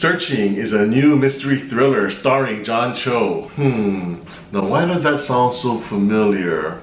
Searching is a new mystery thriller starring John Cho. Now why does that sound so familiar?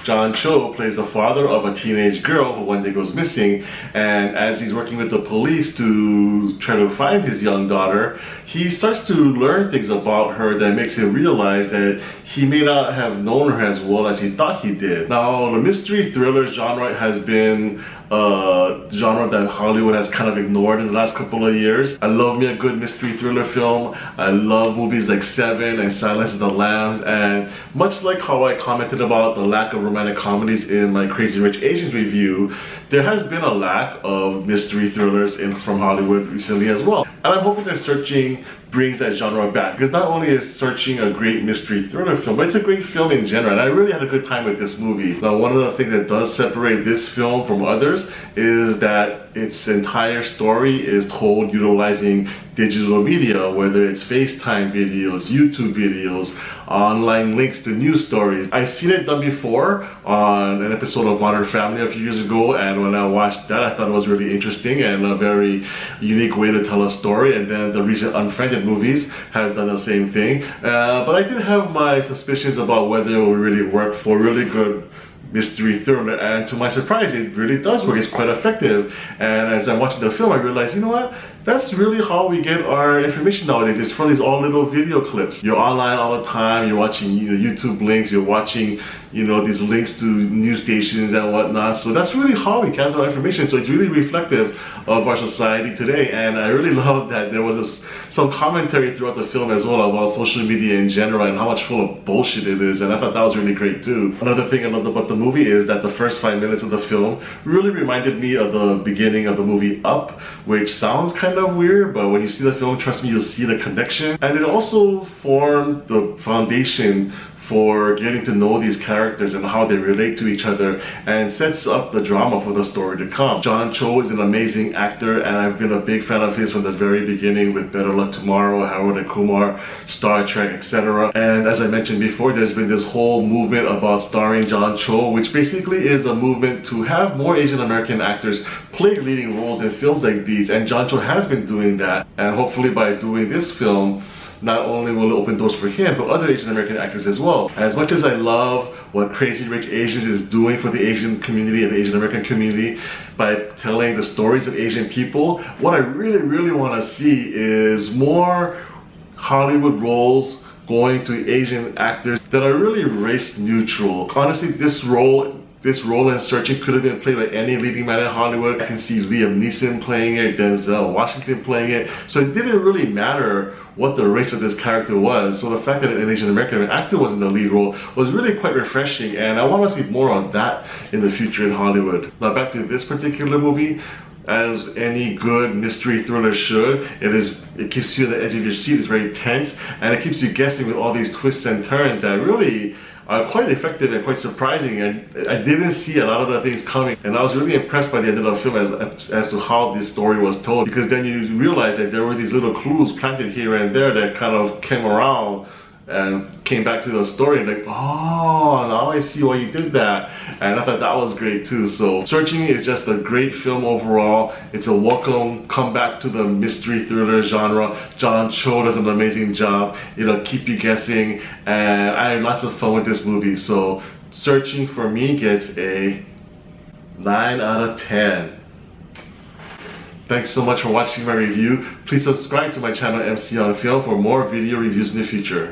John Cho plays the father of a teenage girl who one day goes missing, and as he's working with the police to try to find his young daughter, he starts to learn things about her that makes him realize that he may not have known her as well as he thought he did. Now, the mystery thriller genre has been a genre that Hollywood has kind of ignored in the last couple of years. I love me a good mystery thriller film. I love movies like Seven and Silence of the Lambs, and much like how I commented about the lack of romantic comedies in my Crazy Rich Asians review, there has been a lack of mystery thrillers from Hollywood recently as well. And I'm hoping that Searching brings that genre back, because not only is Searching a great mystery thriller film, but it's a great film in general, and I really had a good time with this movie. Now, one of the things that does separate this film from others is that its entire story is told utilizing digital media, whether it's FaceTime videos, YouTube videos, online links to news stories. I've seen it done before on an episode of Modern Family a few years ago, and when I watched that, I thought it was really interesting and a very unique way to tell a story. And then the recent Unfriended movies have done the same thing. But I did have my suspicions about whether it would really work for really good mystery thriller, and to my surprise, it really does work. It's quite effective. And as I'm watching the film, I realized, you know what? That's really how we get our information nowadays. It's from these all little video clips. You're online all the time. You're watching, YouTube links. You're watching, these links to news stations and whatnot. So that's really how we gather our information. So it's really reflective of our society today. And I really love that there was some commentary throughout the film as well about social media in general and how much full of bullshit it is. And I thought that was really great too. Another thing I loved about the movie is that the first 5 minutes of the film really reminded me of the beginning of the movie Up, which sounds kind of weird, but when you see the film, trust me, you'll see the connection. And it also formed the foundation for getting to know these characters and how they relate to each other, and sets up the drama for the story to come. John Cho is an amazing actor, and I've been a big fan of his from the very beginning with Better Luck Tomorrow, Harold and Kumar, Star Trek, etc. And as I mentioned before, there's been this whole movement about starring John Cho, which basically is a movement to have more Asian American actors play leading roles in films like these, and John Cho has been doing that. And hopefully by doing this film, not only will it open doors for him, but other Asian American actors as well. As much as I love what Crazy Rich Asians is doing for the Asian community and the Asian American community by telling the stories of Asian people, what I really want to see is more Hollywood roles going to Asian actors that are really race neutral. Honestly, this role in Searching could have been played by any leading man in Hollywood. I can see Liam Neeson playing it, Denzel Washington playing it. So it didn't really matter what the race of this character was. So the fact that an Asian American actor was in the lead role was really quite refreshing, and I want to see more of that in the future in Hollywood. Now back to this particular movie. As any good mystery thriller should, it keeps you on the edge of your seat. It's very tense, and it keeps you guessing with all these twists and turns that really are quite effective and quite surprising. And I didn't see a lot of the things coming, and I was really impressed by the end of the film as to how this story was told, because then you realize that there were these little clues planted here and there that kind of came around and came back to the story, and like, oh, now I see why you did that. And I thought that was great too. So Searching is just a great film overall. It's a welcome comeback to the mystery thriller genre. John Cho does an amazing job. It'll keep you guessing, and I had lots of fun with this movie. So Searching for me gets a 9 out of 10. Thanks so much for watching my review. Please subscribe to my channel MC on Film for more video reviews in the future.